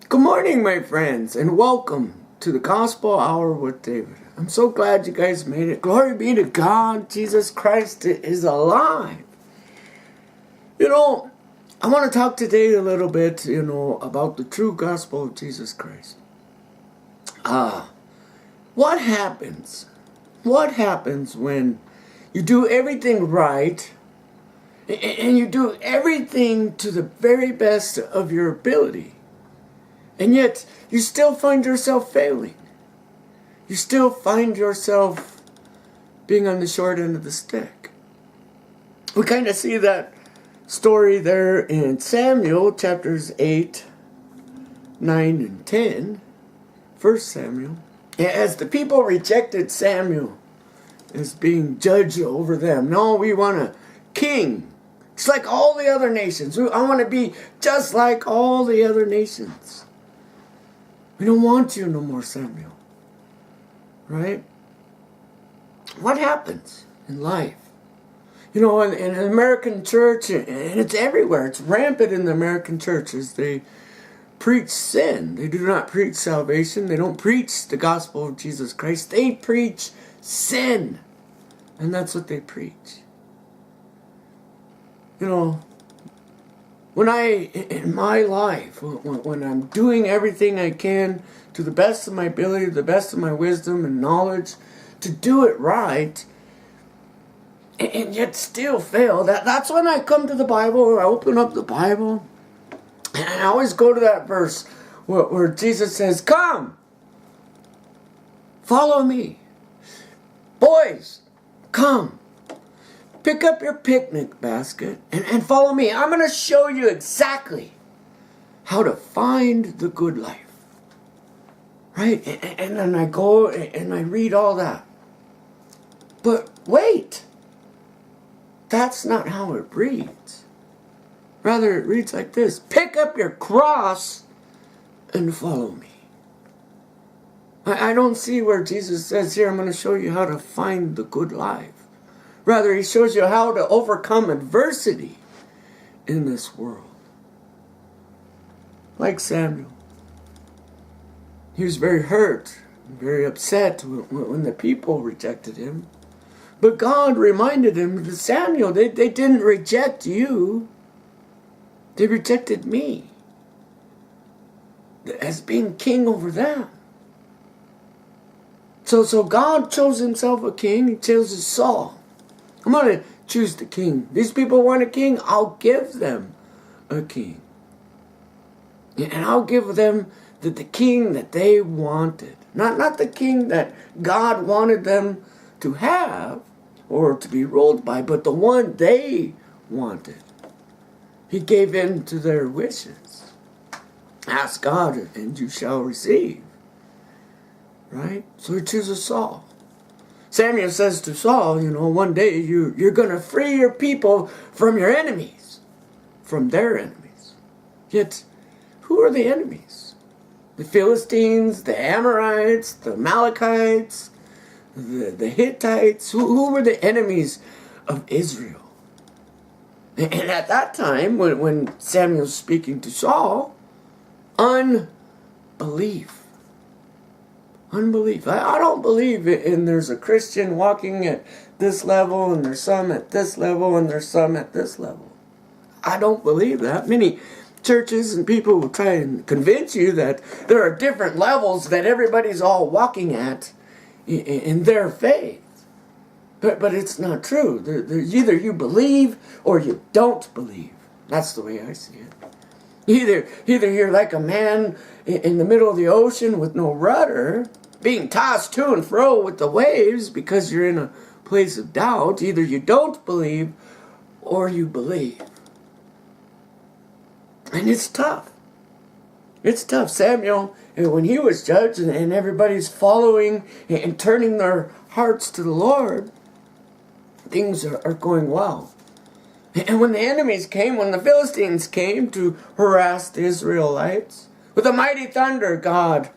Good morning, my friends, and welcome to the Gospel Hour with David. I'm so glad you guys made it. Glory be to God. Jesus Christ is alive. I want to talk today a little bit, about the true gospel of Jesus Christ. What happens? What happens when you do everything right and you do everything to the very best of your ability? And yet, you still find yourself failing. You still find yourself being on the short end of the stick. We kind of see that story there in Samuel, chapters 8, 9, and 10. 1 Samuel. As the people rejected Samuel as being judge over them. No, we want a king. It's like all the other nations. I want to be just like all the other nations. We don't want you no more, Samuel. Right? What happens in life? In an American church, and it's everywhere. It's rampant in the American churches. They preach sin. They do not preach salvation. They don't preach the gospel of Jesus Christ. They preach sin. And that's what they preach. In my life, when I'm doing everything I can to the best of my ability, to the best of my wisdom and knowledge, to do it right, and yet still fail, that's when I come to the Bible, or I open up the Bible, and I always go to that verse where Jesus says, "Come, follow me. Boys, come. Pick up your picnic basket and follow me. I'm going to show you exactly how to find the good life." Right? And then I go and I read all that. But wait. That's not how it reads. Rather, it reads like this. Pick up your cross and follow me. I don't see where Jesus says here, I'm going to show you how to find the good life. Rather, he shows you how to overcome adversity in this world. Like Samuel. He was very hurt, very upset when the people rejected him. But God reminded him, Samuel, they didn't reject you. They rejected me as being king over them. So God chose himself a king. He chose Saul. I'm going to choose the king. These people want a king. I'll give them a king. And I'll give them the king that they wanted. Not the king that God wanted them to have or to be ruled by, but the one they wanted. He gave in to their wishes. Ask God and you shall receive. Right? So he chooses Saul. Samuel says to Saul, one day you're going to free your people from your enemies, from their enemies. Yet, who are the enemies? The Philistines, the Amorites, the Amalekites, the Hittites. Who were the enemies of Israel? And at that time, when Samuel's speaking to Saul, unbelief. Unbelief. I don't believe in there's a Christian walking at this level and there's some at this level and there's some at this level. I don't believe that. Many churches and people will try and convince you that there are different levels that everybody's all walking at in their faith. But it's not true. There's either you believe or you don't believe. That's the way I see it. Either you're like a man in the middle of the ocean with no rudder, being tossed to and fro with the waves because you're in a place of doubt. Either you don't believe or you believe. And it's tough. It's tough. Samuel, when he was judged and everybody's following and turning their hearts to the Lord, things are going well. And when the enemies came, when the Philistines came to harass the Israelites, with a mighty thunder, God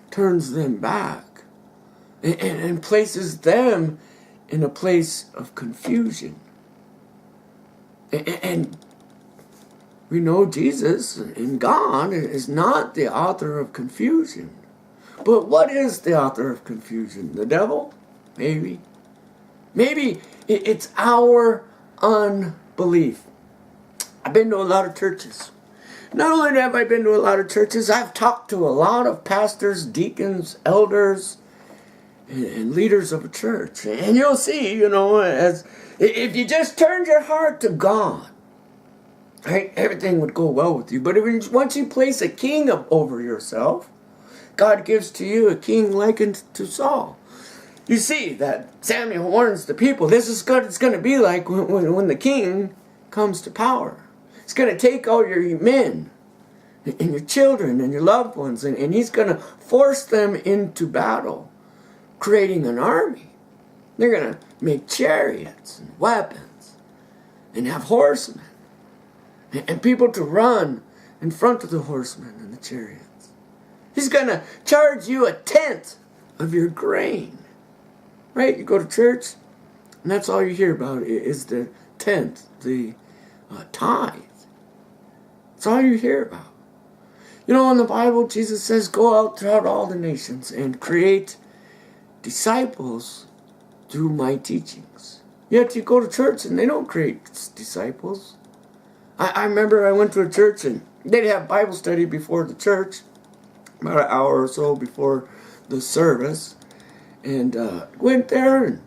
turns them back and places them in a place of confusion. And we know Jesus and God is not the author of confusion. But what is the author of confusion? The devil? Maybe. Maybe it's our unbelief. I've been to a lot of churches. Not only have I been to a lot of churches, I've talked to a lot of pastors, deacons, elders, and leaders of a church. And you'll see, as if you just turned your heart to God, right, everything would go well with you. But once you place a king over yourself, God gives to you a king likened to Saul. You see that Samuel warns the people, this is what it's going to be like when the king comes to power. He's going to take all your men and your children and your loved ones, and he's going to force them into battle, creating an army. They're going to make chariots and weapons and have horsemen and people to run in front of the horsemen and the chariots. He's going to charge you a tenth of your grain. Right? You go to church, and that's all you hear about is the tenth, the tithe. That's all you hear about. In the Bible, Jesus says, go out throughout all the nations and create disciples through my teachings. Yet you go to church and they don't create disciples. I remember I went to a church and they'd have Bible study before the church, about an hour or so before the service. And went there, and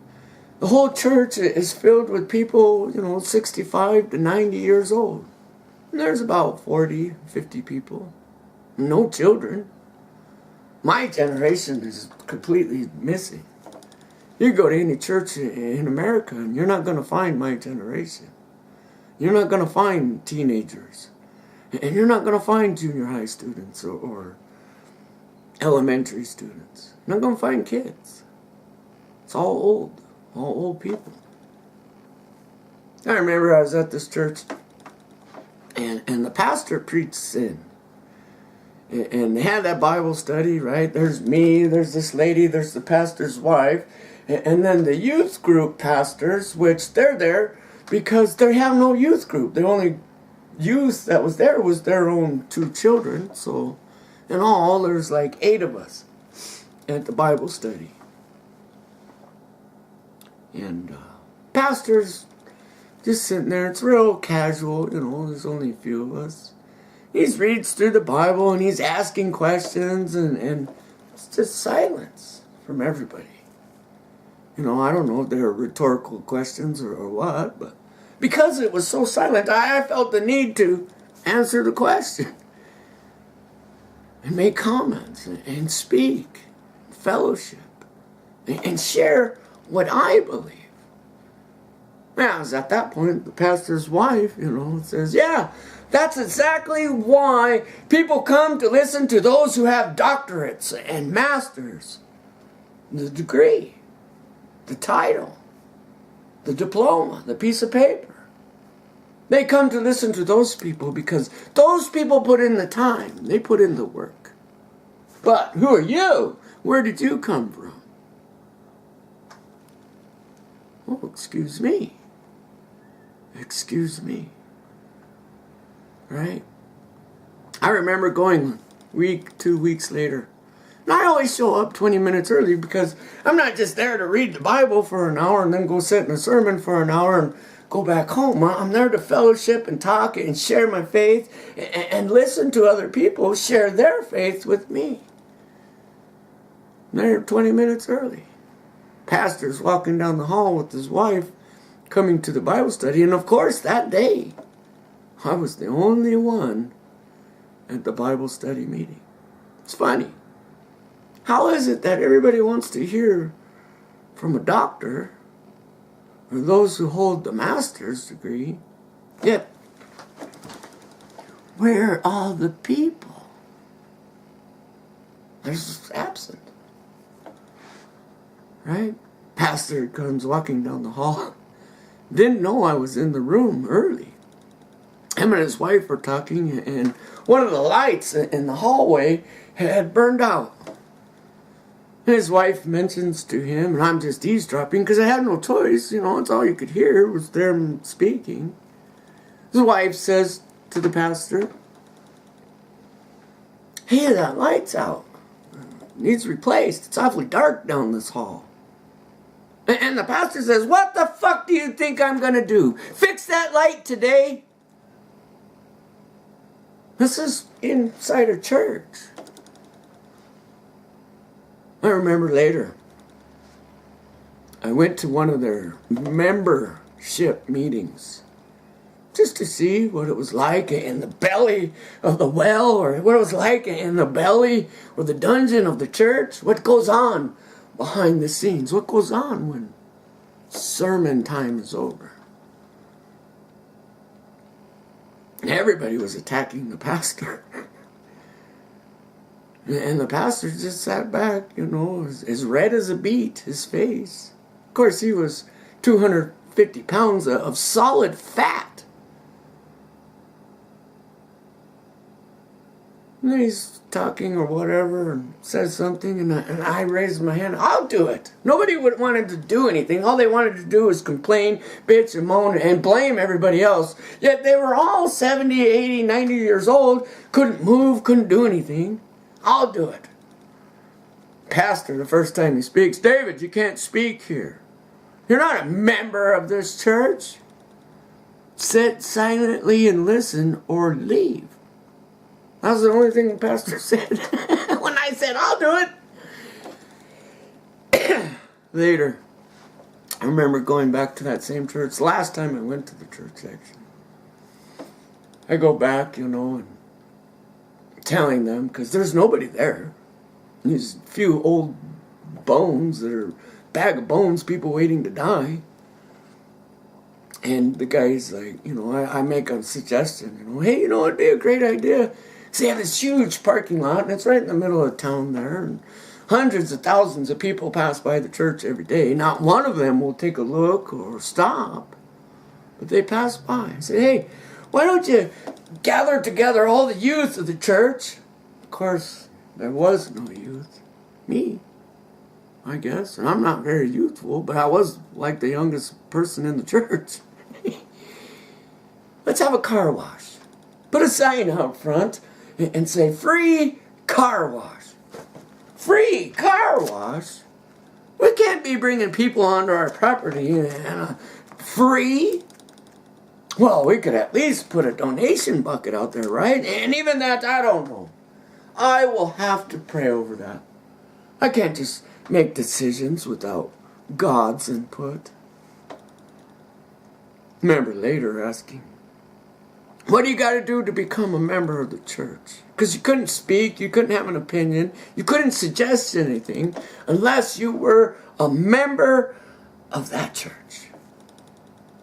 the whole church is filled with people, 65 to 90 years old. And there's about 40, 50 people. No children. My generation is completely missing. You go to any church in America, and you're not going to find my generation. You're not going to find teenagers. And you're not going to find junior high students or elementary students. You're not going to find kids. It's all old people. I remember I was at this church, and the pastor preached sin. And they had that Bible study, right? There's me, there's this lady, there's the pastor's wife, and then the youth group pastors, which they're there because they have no youth group. The only youth that was there was their own 2 children. So in all, there's like 8 of us at the Bible study. And pastors just sitting there. It's real casual, there's only a few of us. He reads through the Bible and he's asking questions, and it's just silence from everybody. I don't know if they're rhetorical questions or what, but because it was so silent, I felt the need to answer the question and make comments and speak, fellowship, and share what I believe. Now, at that point, the pastor's wife, says, yeah, that's exactly why people come to listen to those who have doctorates and masters. The degree, the title, the diploma, the piece of paper. They come to listen to those people because those people put in the time. They put in the work. But who are you? Where did you come from? Oh, excuse me. Excuse me. Right? I remember going 2 weeks later. And I always show up 20 minutes early because I'm not just there to read the Bible for an hour and then go sit in a sermon for an hour and go back home. I'm there to fellowship and talk and share my faith and listen to other people share their faith with me. I'm there 20 minutes early. Pastor's walking down the hall with his wife coming to the Bible study. And of course, that day, I was the only one at the Bible study meeting. It's funny. How is it that everybody wants to hear from a doctor or those who hold the master's degree, yet where are all the people? They're just absent. Right? Pastor comes walking down the hall. Didn't know I was in the room early. Him and his wife were talking, and one of the lights in the hallway had burned out. And his wife mentions to him, and I'm just eavesdropping because I had no choice. It's all you could hear was them speaking. His wife says, to the pastor, "Hey, that light's out. Needs replaced. It's awfully dark down this hall." And the pastor says, "What the fuck do you think I'm going to do? Fix that light today?" This is inside a church. I remember later, I went to one of their membership meetings just to see what it was like in the belly of the well, or what it was like in the belly or the dungeon of the church. What goes on behind the scenes? What goes on when sermon time is over? Everybody was attacking the pastor. And the pastor just sat back, as red as a beet, his face. Of course, he was 250 pounds of solid fat. And he's talking or whatever and says something, and I raised my hand. "I'll do it." Nobody wanted to do anything. All they wanted to do was complain, bitch, and moan, and blame everybody else. Yet they were all 70, 80, 90 years old, couldn't move, couldn't do anything. "I'll do it." Pastor, the first time he speaks, "David, you can't speak here. You're not a member of this church. Sit silently and listen or leave." That was the only thing the pastor said. When I said, "I'll do it." Later, I remember going back to that same church. Last time I went to the church, actually. I go back, and telling them, because there's nobody there. These few old bones that are bag of bones, people waiting to die. And the guy's like, I make a suggestion, "Hey, it'd be a great idea. So they have this huge parking lot, and it's right in the middle of town there, and hundreds of thousands of people pass by the church every day. Not one of them will take a look or stop, but they pass by. I say, "Hey, why don't you gather together all the youth of the church?" Of course, there was no youth. Me, I guess. And I'm not very youthful, but I was like the youngest person in the church. "Let's have a car wash. Put a sign out front and say, 'Free car wash.'" Free car wash? We can't be bringing people onto our property and free. Well, we could at least put a donation bucket out there, right? And even that, I don't know. I will have to pray over that. I can't just make decisions without God's input. Remember later asking, "What do you got to do to become a member of the church?" Because you couldn't speak, you couldn't have an opinion, you couldn't suggest anything unless you were a member of that church.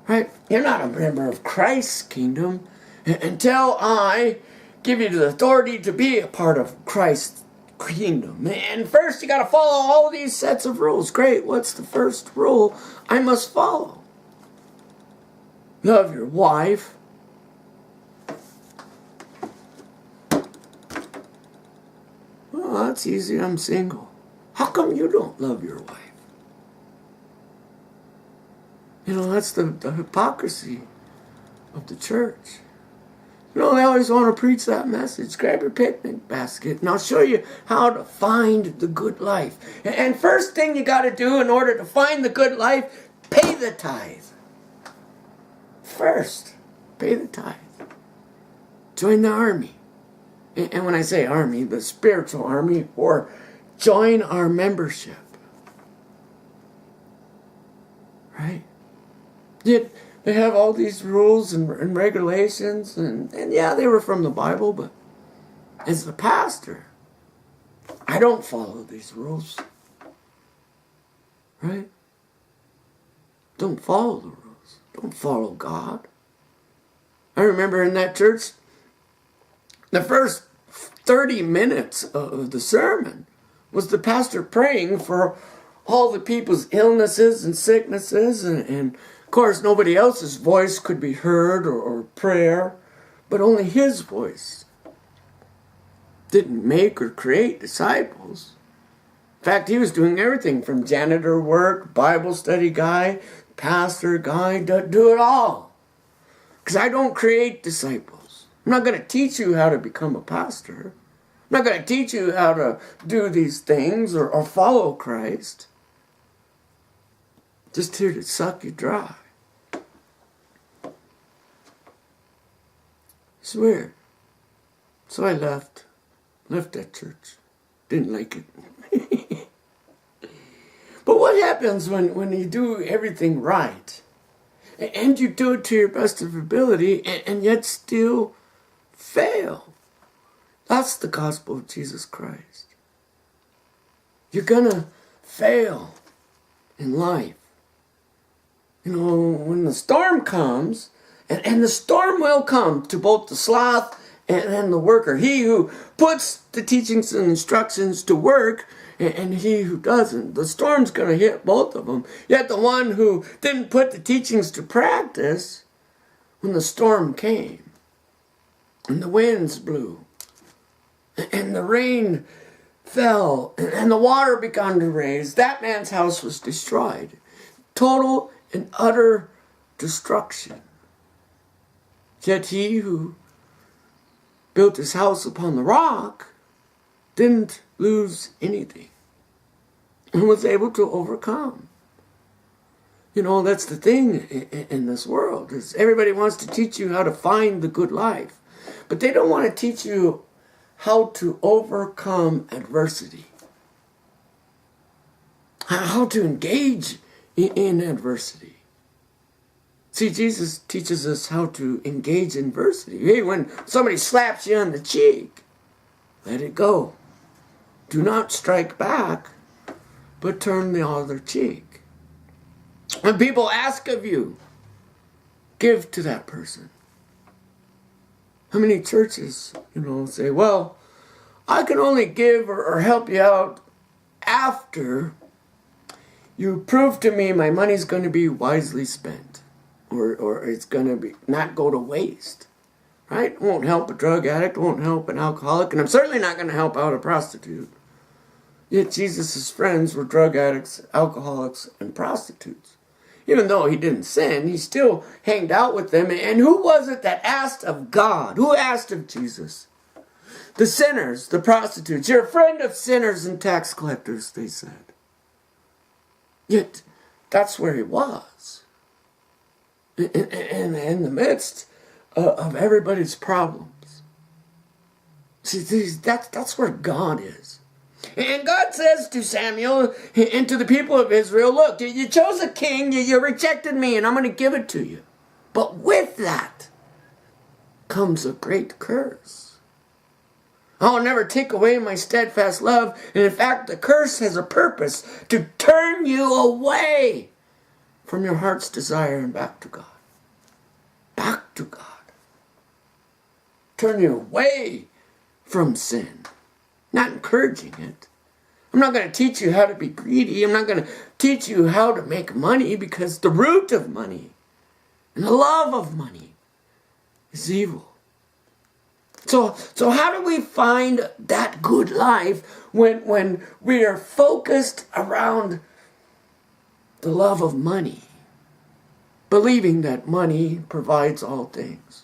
Right? You're not a member of Christ's kingdom until I give you the authority to be a part of Christ's kingdom. And first you got to follow all these sets of rules. Great, what's the first rule I must follow? Love your wife. Well, that's easy, I'm single. How come you don't love your wife? That's the hypocrisy of the church. They always want to preach that message. Grab your picnic basket and I'll show you how to find the good life. And first thing you got to do in order to find the good life, pay the tithe. First, pay the tithe. Join the army. And when I say army, the spiritual army, or join our membership. Right? Yet they have all these rules and regulations, and yeah, they were from the Bible, but as the pastor, I don't follow these rules. Right? Don't follow the rules. Don't follow God. I remember in that church, the first 30 minutes of the sermon was the pastor praying for all the people's illnesses and sicknesses, and of course nobody else's voice could be heard or prayer, but only his voice. Didn't make or create disciples. In fact, he was doing everything from janitor work, Bible study guy, pastor guy, do it all. Because I don't create disciples. I'm not going to teach you how to become a pastor. I'm not going to teach you how to do these things or follow Christ. Just here to suck you dry. It's weird. So I left that church. Didn't like it. But what happens when you do everything right? And you do it to your best of ability and yet still fail? That's the gospel of Jesus Christ. You're gonna fail in life. You know, when the storm comes, and the storm will come to both the sloth and the worker. He who puts the teachings and instructions to work, and he who doesn't. The storm's going to hit both of them. Yet the one who didn't put the teachings to practice, when the storm came, and the winds blew, and the rain fell, and the water began to raise, that man's house was destroyed. Total and utter destruction. Yet he who built his house upon the rock didn't lose anything and was able to overcome. You know, that's the thing in this world, is everybody wants to teach you how to find the good life, but they don't want to teach you how to overcome adversity, how to engage in adversity. See, Jesus teaches us how to engage in adversity. Hey, when somebody slaps you on the cheek, let it go. Do not strike back, but turn the other cheek. When people ask of you, give to that person. How many churches, say, well, I can only give or help you out after you prove to me my money's going to be wisely spent. Or it's going to be not go to waste, right? It won't help a drug addict, won't help an alcoholic, and I'm certainly not going to help out a prostitute. Yet Jesus' friends were drug addicts, alcoholics, and prostitutes. Even though he didn't sin, he still hanged out with them. And who was it that asked of God? Who asked of Jesus? The sinners, the prostitutes. You're a friend of sinners and tax collectors, they said. Yet that's where he was. In the midst of everybody's problems. See, that's where God is. And God says to Samuel and to the people of Israel, look, you chose a king, you rejected me, and I'm going to give it to you. But with that comes a great curse. I'll never take away my steadfast love. And in fact, the curse has a purpose to turn you away from your heart's desire and back to God. Back to God. Turn you away from sin. Not encouraging it. I'm not going to teach you how to be greedy. I'm not going to teach you how to make money, because the root of money and the love of money is evil. So how do we find that good life when we are focused around the love of money, believing that money provides all things?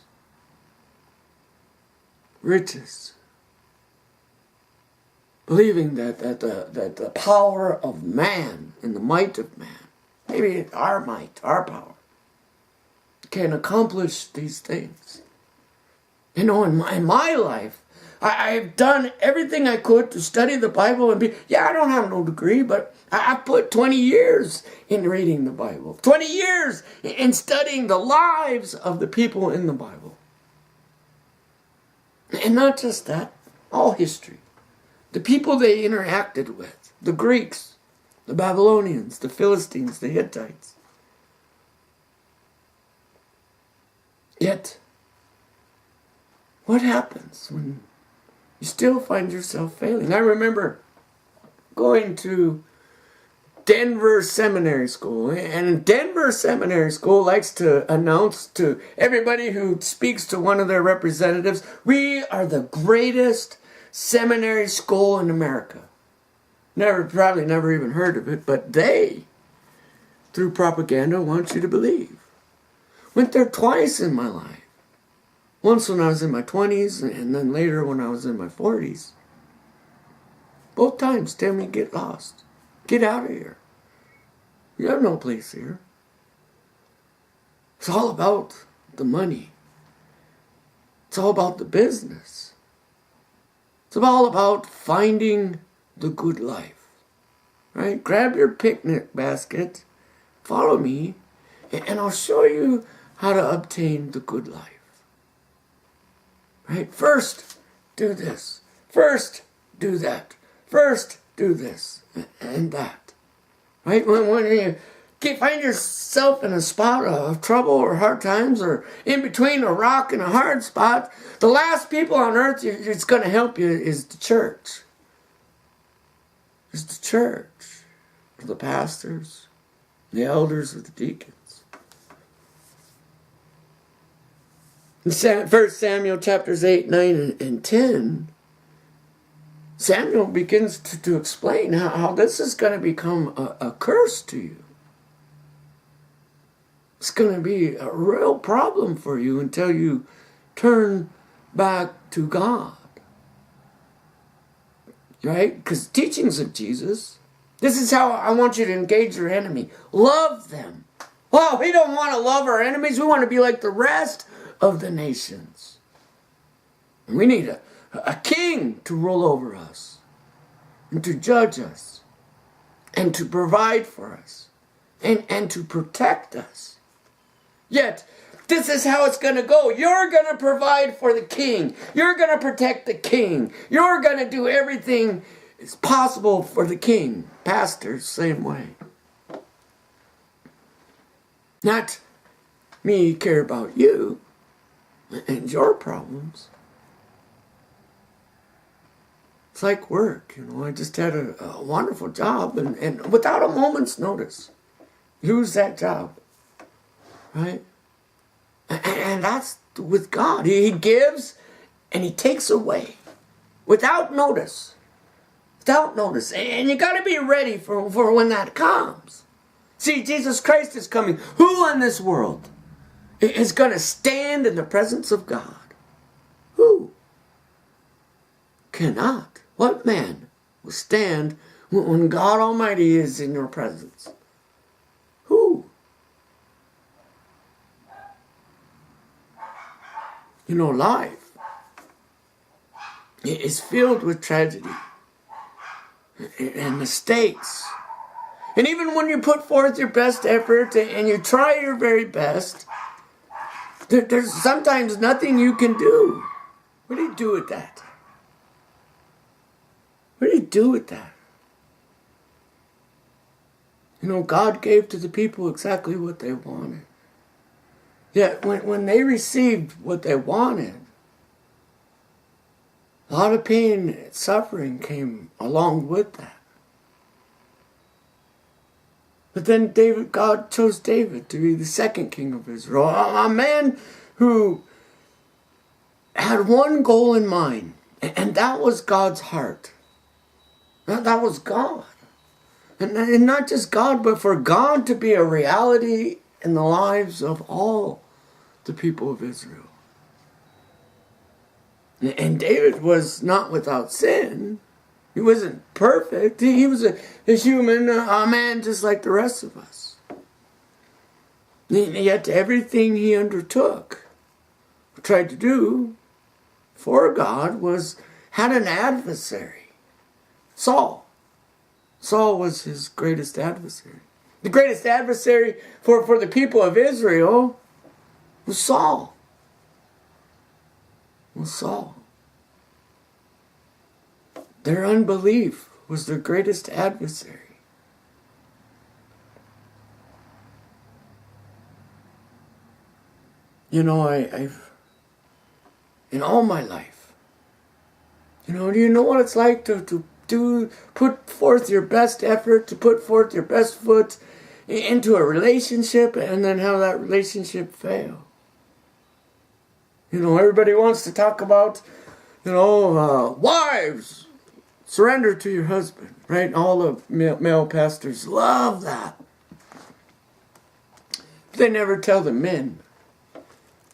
Riches. Believing that the power of man and the might of man, maybe our might, our power, can accomplish these things. In my life, I've done everything I could to study the Bible and I don't have no degree, but I put 20 years in reading the Bible. 20 years in studying the lives of the people in the Bible. And not just that, all history. The people they interacted with, the Greeks, the Babylonians, the Philistines, the Hittites. Yet, what happens when you still find yourself failing? I remember going to Denver Seminary School, and Denver Seminary School likes to announce to everybody who speaks to one of their representatives, we are the greatest seminary school in America. Probably never even heard of it, but they, through propaganda, want you to believe. Went there twice in my life. Once when I was in my 20s, and then later when I was in my 40s. Both times tell me, get lost. Get out of here. You have no place here. It's all about the money. It's all about the business. It's all about finding the good life. Right? Grab your picnic basket, follow me, and I'll show you how to obtain the good life. Right? First, do this. First, do that. First, do this and that. Right? When you find yourself in a spot of trouble or hard times, or in between a rock and a hard spot, the last people on earth it's going to help you is the church. It's the church. The pastors, the elders, or the deacons. In 1 Samuel chapters 8, 9, and 10, Samuel begins to explain how this is going to become a curse to you. It's going to be a real problem for you until you turn back to God. Right? Because teachings of Jesus, this is how I want you to engage your enemy. Love them. Well, we don't want to love our enemies. We want to be like the rest of the nations. And we need a king to rule over us and to judge us and to provide for us and to protect us. Yet, this is how it's going to go. You're going to provide for the king. You're going to protect the king. You're going to do everything is possible for the king. Pastors, same way. Not me care about you and your problems. It's like work, I just had a wonderful job and without a moment's notice, lose that job. Right? And that's with God. He gives and he takes away without notice. Without notice. And you got to be ready for when that comes. See, Jesus Christ is coming. Who in this world is going to stand in the presence of God? Who? Cannot. What man will stand when God Almighty is in your presence? Who? Life is filled with tragedy and mistakes. And even when you put forth your best effort and you try your very best, there's sometimes nothing you can do. What do you do with that? What do you do with that? God gave to the people exactly what they wanted. Yet when they received what they wanted, a lot of pain and suffering came along with that. But then God chose David to be the second king of Israel. A man who had one goal in mind, and that was God's heart. That was God. And not just God, but for God to be a reality in the lives of all the people of Israel. And David was not without sin. He wasn't perfect. He was a human, a man just like the rest of us. Yet everything he undertook, tried to do for God, had an adversary. Saul. Saul was his greatest adversary. The greatest adversary for the people of Israel was Saul. Their unbelief was their greatest adversary. I've in all my life, do you know what it's like to put forth your best effort, to put forth your best foot into a relationship and then have that relationship fail? Everybody wants to talk about, wives, surrender to your husband, right? All the male pastors love that. But they never tell the men,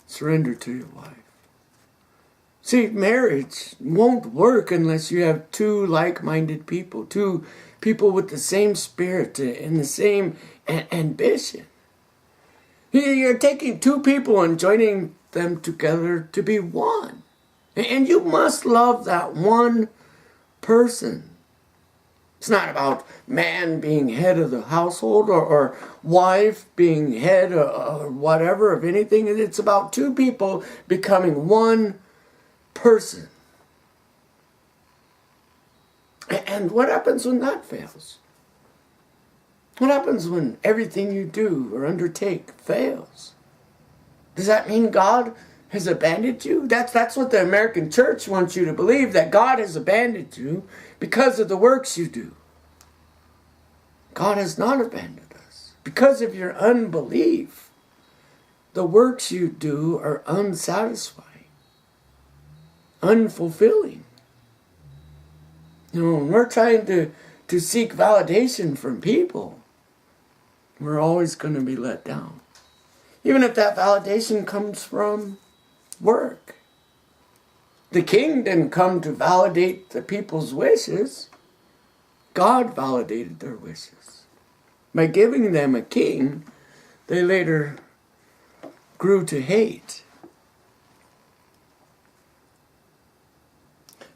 surrender to your wife. See, marriage won't work unless you have two like-minded people, two people with the same spirit and the same ambition. You're taking two people and joining them together to be one. And you must love that one person. It's not about man being head of the household or wife being head or whatever of anything. It's about two people becoming one person. And what happens when that fails? What happens when everything you do or undertake fails? Does that mean God has abandoned you? That's what the American church wants you to believe, that God has abandoned you because of the works you do. God has not abandoned us. Because of your unbelief, the works you do are unsatisfying, unfulfilling. When we're trying to seek validation from people, we're always going to be let down. Even if that validation comes from work. The king didn't come to validate the people's wishes. God validated their wishes. By giving them a king, they later grew to hate.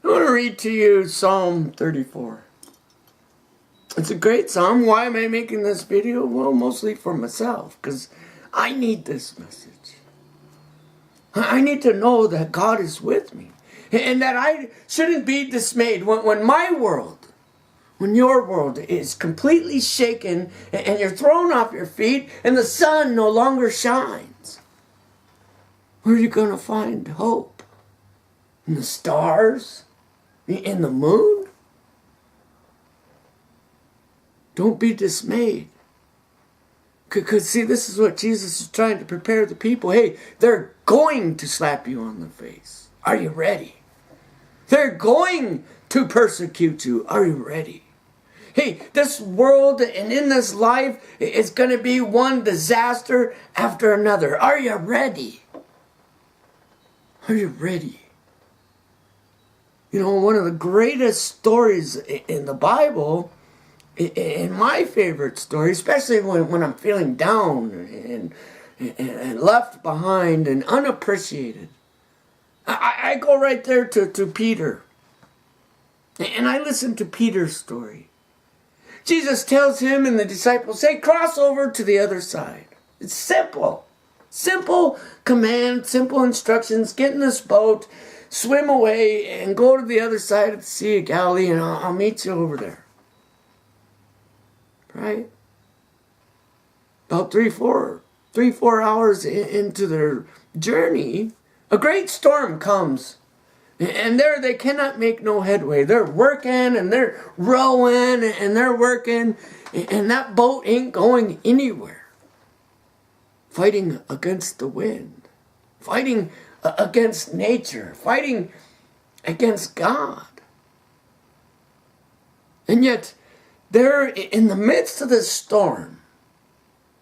I want to read to you Psalm 34. It's a great psalm. Why am I making this video? Well, mostly for myself, because I need this message. I need to know that God is with me, and that I shouldn't be dismayed when my world, when your world is completely shaken and you're thrown off your feet and the sun no longer shines. Where are you going to find hope? In the stars? In the moon? Don't be dismayed. Because, see, this is what Jesus is trying to prepare the people. Hey, they're going to slap you on the face. Are you ready? They're going to persecute you. Are you ready? Hey, this world and in this life is going to be one disaster after another. Are you ready? Are you ready? One of the greatest stories in the Bible, and my favorite story, especially when I'm feeling down and left behind and unappreciated, I go right there to Peter. And I listen to Peter's story. Jesus tells him and the disciples, hey, cross over to the other side. It's simple. Simple command, simple instructions. Get in this boat, swim away, and go to the other side of the Sea of Galilee, and I'll meet you over there. Right? About 3-4 hours into their journey, a great storm comes. And there they cannot make no headway. They're working and they're rowing and they're working. And that boat ain't going anywhere. Fighting against the wind. Fighting against nature. Fighting against God. And yet, there in the midst of this storm,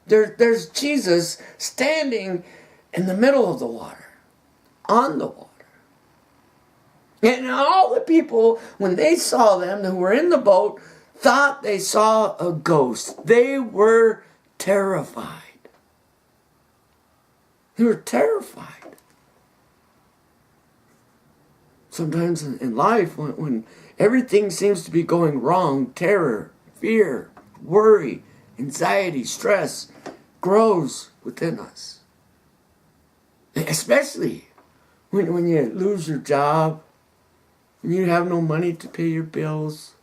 there's Jesus standing in the middle of the water. On the water. And all the people, when they saw them who were in the boat, thought they saw a ghost. They were terrified. They were terrified. Sometimes in life, when everything seems to be going wrong, terror, fear, worry, anxiety, stress grows within us. Especially when you lose your job, when you have no money to pay your bills,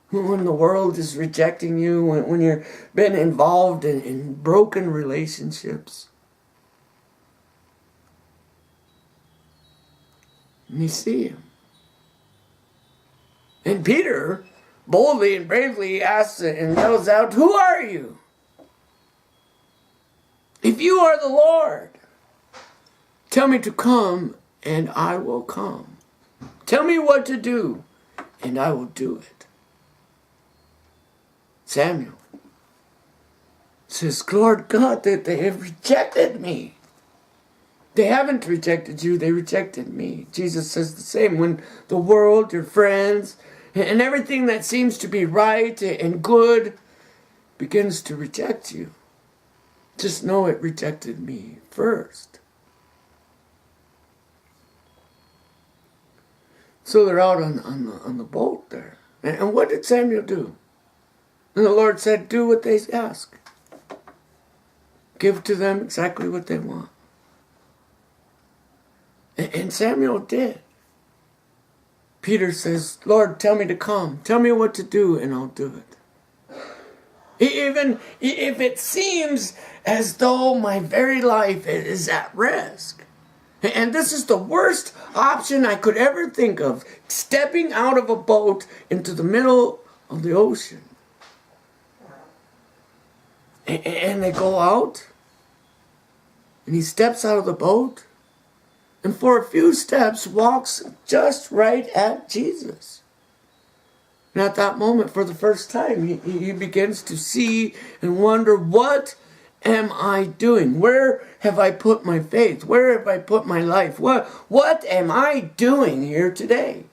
when the world is rejecting you, when you've been involved in broken relationships. And you see him. And Peter boldly and bravely asks and yells out, who are you? If you are the Lord, tell me to come and I will come. Tell me what to do, and I will do it. Samuel says, Lord God, that they have rejected me. They haven't rejected you, they rejected me. Jesus says the same. When the world, your friends, and everything that seems to be right and good begins to reject you, just know it rejected me first. So they're out on the boat there. And what did Samuel do? And the Lord said, do what they ask. Give to them exactly what they want. And Samuel did. Peter says, Lord, tell me to come. Tell me what to do, and I'll do it. Even if it seems as though my very life is at risk. And this is the worst option I could ever think of. Stepping out of a boat into the middle of the ocean. And they go out. And he steps out of the boat. And for a few steps walks just right at Jesus. And at that moment, for the first time, he begins to see and wonder, what am I doing? Where have I put my faith? Where have I put my life? What am I doing here today?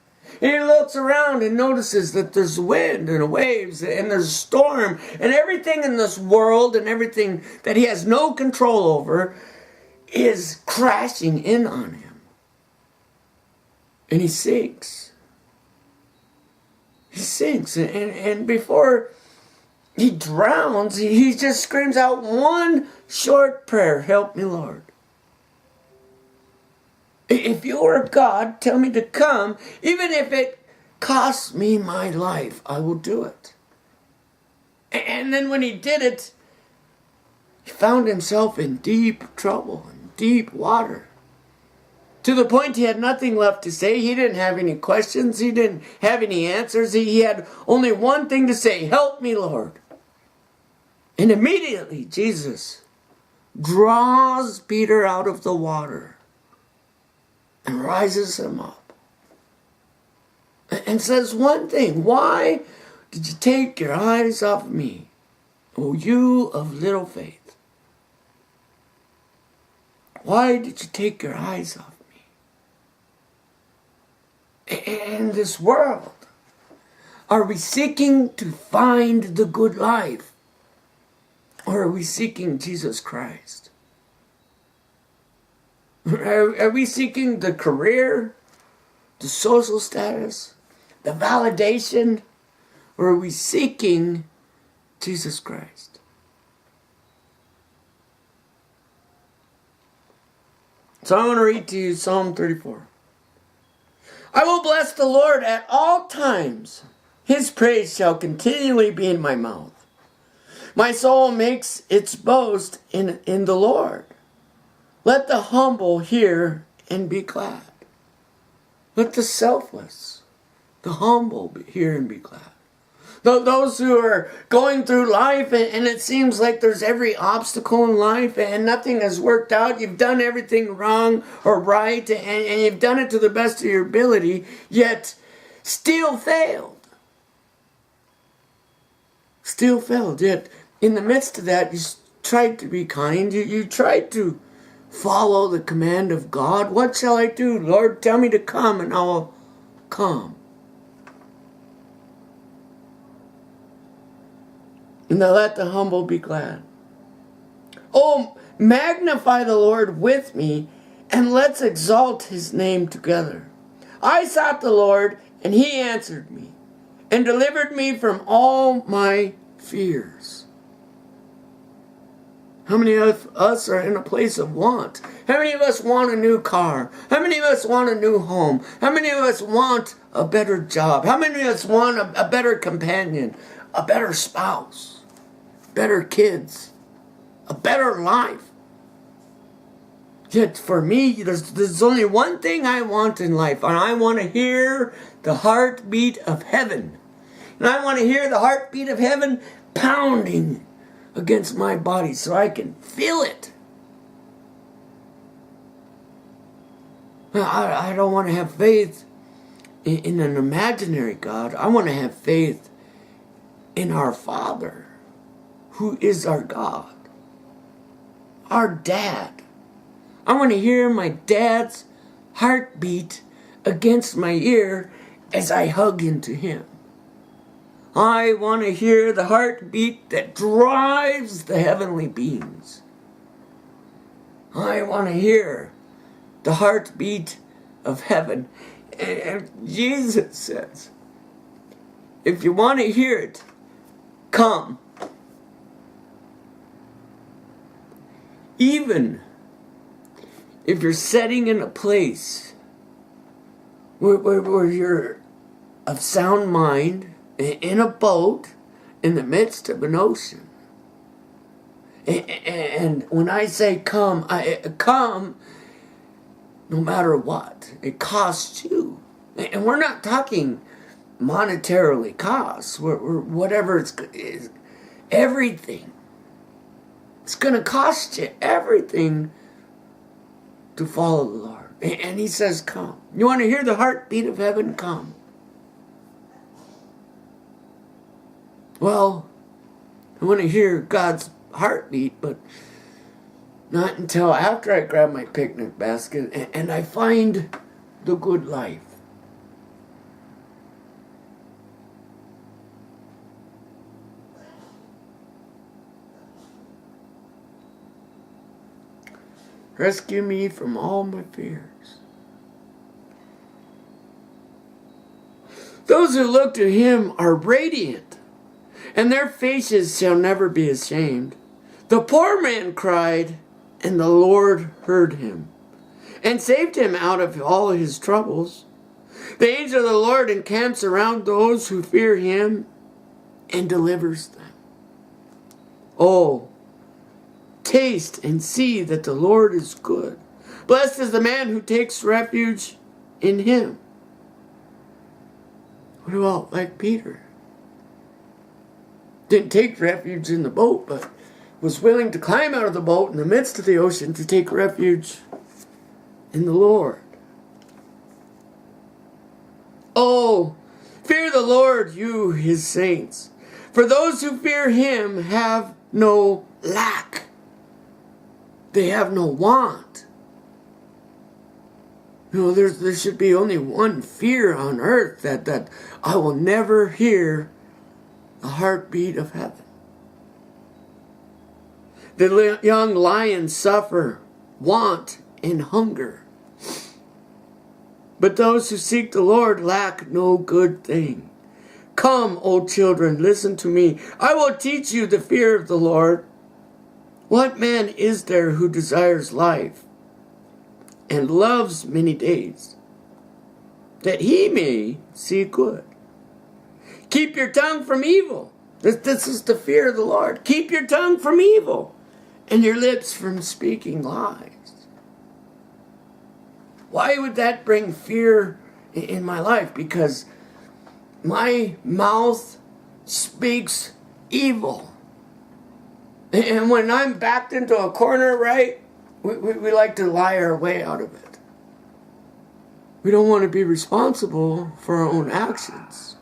And he looks around and notices that there's wind and waves and there's a storm and everything in this world and everything that he has no control over is crashing in on him. And he sinks. He sinks. And before he drowns, he just screams out one short prayer. Help me, Lord. If you are God, tell me to come. Even if it costs me my life, I will do it. And then when he did it, he found himself in deep trouble, in deep water. To the point he had nothing left to say. He didn't have any questions. He didn't have any answers. He had only one thing to say. Help me, Lord. And immediately Jesus draws Peter out of the water and rises him up and says one thing. Why did you take your eyes off me, O you of little faith? Why did you take your eyes off me? In this world, are we seeking to find the good life? Or are we seeking Jesus Christ? Are we seeking the career, the social status, the validation? Or are we seeking Jesus Christ? So I want to read to you Psalm 34. I will bless the Lord at all times. His praise shall continually be in my mouth. My soul makes its boast in the Lord. Let the humble hear and be glad. Let the selfless, the humble hear and be glad. Those who are going through life and it seems like there's every obstacle in life and nothing has worked out. You've done everything wrong or right and you've done it to the best of your ability, yet still failed. Still failed, yet in the midst of that, you tried to be kind. You tried to follow the command of God. What shall I do? Lord, tell me to come and I will come. And now let the humble be glad. Oh, magnify the Lord with me and let's exalt his name together. I sought the Lord and he answered me and delivered me from all my fears. How many of us are in a place of want? How many of us want a new car? How many of us want a new home? How many of us want a better job? How many of us want a better companion? A better spouse? Better kids? A better life? Yet for me, there's only one thing I want in life, and I want to hear the heartbeat of heaven. And I want to hear the heartbeat of heaven pounding against my body so I can feel it. I don't want to have faith in an imaginary God. I want to have faith in our Father, who is our God, our Dad, I want to hear my dad's heartbeat against my ear as I hug into him. I want to hear the heartbeat that drives the heavenly beings. I want to hear the heartbeat of heaven. And Jesus says, if you want to hear it, come. Even if you're sitting in a place where you're of sound mind, in a boat, in the midst of an ocean. And when I say come, I come no matter what. It costs you. And we're not talking monetarily costs. We're whatever it's everything. It's going to cost you everything to follow the Lord. And he says, come. You want to hear the heartbeat of heaven? Come. Well, I want to hear God's heartbeat, but not until after I grab my picnic basket and I find the good life. Rescue me from all my fears. Those who look to him are radiant, and their faces shall never be ashamed. The poor man cried, and the Lord heard him, and saved him out of all his troubles. The angel of the Lord encamps around those who fear him, and delivers them. Oh, taste and see that the Lord is good. Blessed is the man who takes refuge in him. What about like Peter? Didn't take refuge in the boat, but was willing to climb out of the boat in the midst of the ocean to take refuge in the Lord. Oh, fear the Lord, you his saints. For those who fear him have no lack. They have no want. You know, there should be only one fear on earth, that I will never hear the heartbeat of heaven. The young lions suffer want and hunger, but those who seek the Lord lack no good thing. Come, O children, listen to me. I will teach you the fear of the Lord. What man is there who desires life and loves many days, that he may see good? Keep your tongue from evil. This is the fear of the Lord. Keep your tongue from evil, and your lips from speaking lies. Why would that bring fear in my life? Because my mouth speaks evil. And when I'm backed into a corner, right, we like to lie our way out of it. We don't want to be responsible for our own actions.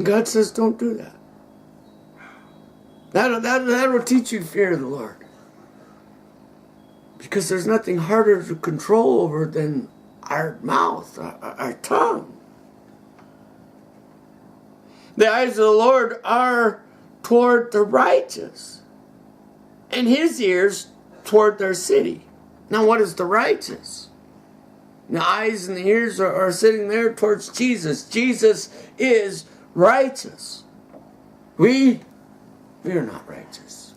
God says don't do that. That will teach you fear of the Lord. Because there's nothing harder to control over than our mouth, our tongue. The eyes of the Lord are toward the righteous, and his ears toward their city. Now, what is the righteous? The eyes and the ears are sitting there towards Jesus. Jesus is righteous. We are not righteous.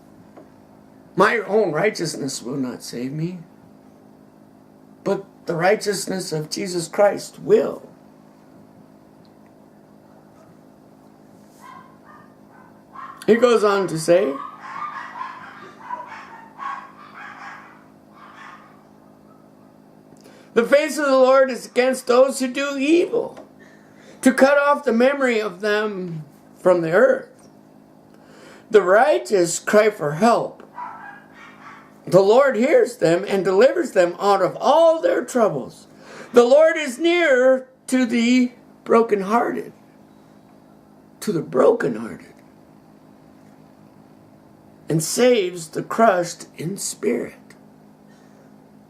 My own righteousness will not save me, but the righteousness of Jesus Christ will. He goes on to say, the face of the Lord is against those who do evil, to cut off the memory of them from the earth. The righteous cry for help. The Lord hears them and delivers them out of all their troubles. The Lord is near to the brokenhearted. To the brokenhearted. and saves the crushed in spirit.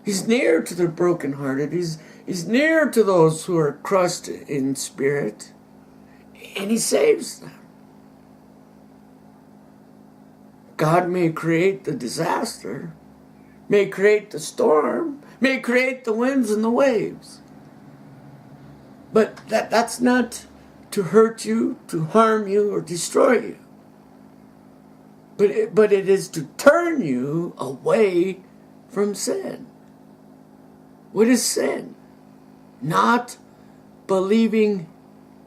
He's near to the brokenhearted. He's near to those who are crushed in spirit. And he saves them. God may create the disaster, may create the storm, may create the winds and the waves. But that's not to hurt you, to harm you, or destroy you. But it is to turn you away from sin. What is sin? Not believing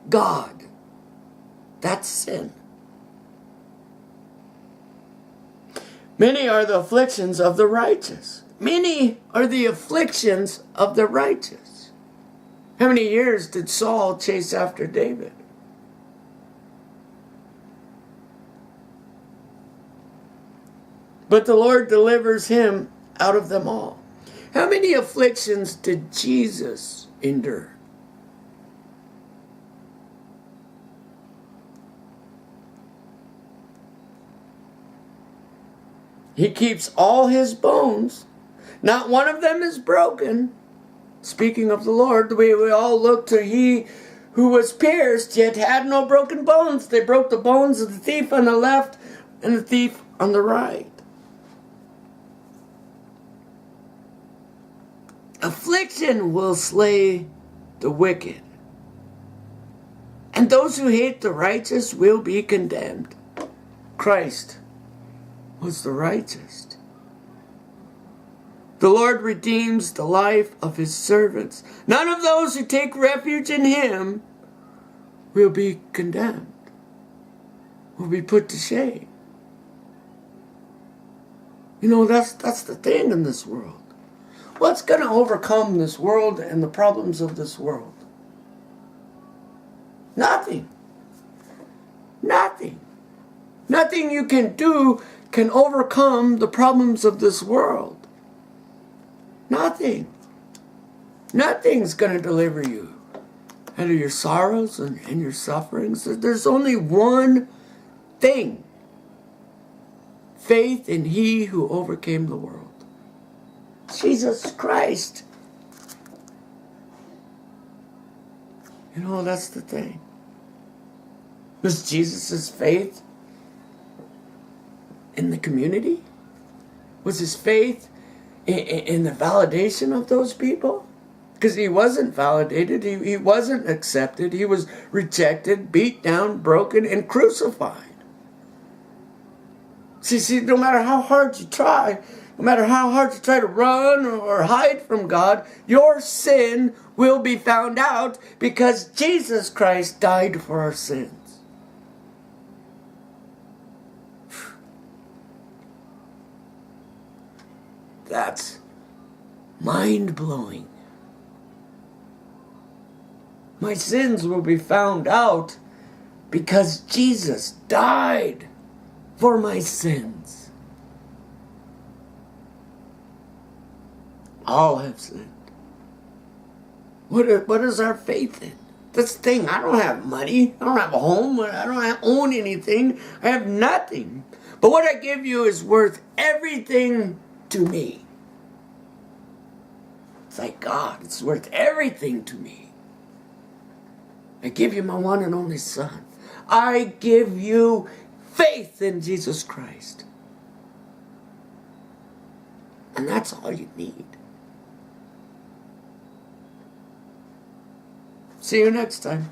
God. That's sin. Many are the afflictions of the righteous. Many are the afflictions of the righteous. How many years did Saul chase after David? But the Lord delivers him out of them all. How many afflictions did Jesus endure? He keeps all his bones. Not one of them is broken. Speaking of the Lord, we all look to he who was pierced, yet had no broken bones. They broke the bones of the thief on the left and the thief on the right. Affliction will slay the wicked, and those who hate the righteous will be condemned. Christ was the righteous. The Lord redeems the life of his servants. None of those who take refuge in him will be condemned, will be put to shame. You know, that's the thing in this world. What's going to overcome this world and the problems of this world? Nothing. Nothing. Nothing you can do can overcome the problems of this world. Nothing. Nothing's going to deliver you out of your sorrows and your sufferings. There's only one thing. Faith in he who overcame the world. Jesus Christ. You know, that's the thing. Was Jesus' faith in the community? Was his faith in the validation of those people? Because he wasn't validated. He wasn't accepted. He was rejected, beat down, broken, and crucified. See, no matter how hard you try, no matter how hard you try to run or hide from God, your sin will be found out because Jesus Christ died for our sins. That's mind-blowing. My sins will be found out because Jesus died for my sins. All have sinned. What is our faith in? That's the thing. I don't have money. I don't have a home. I don't own anything. I have nothing. But what I give you is worth everything to me. It's like God. It's worth everything to me. I give you my one and only Son. I give you faith in Jesus Christ. And that's all you need. See you next time.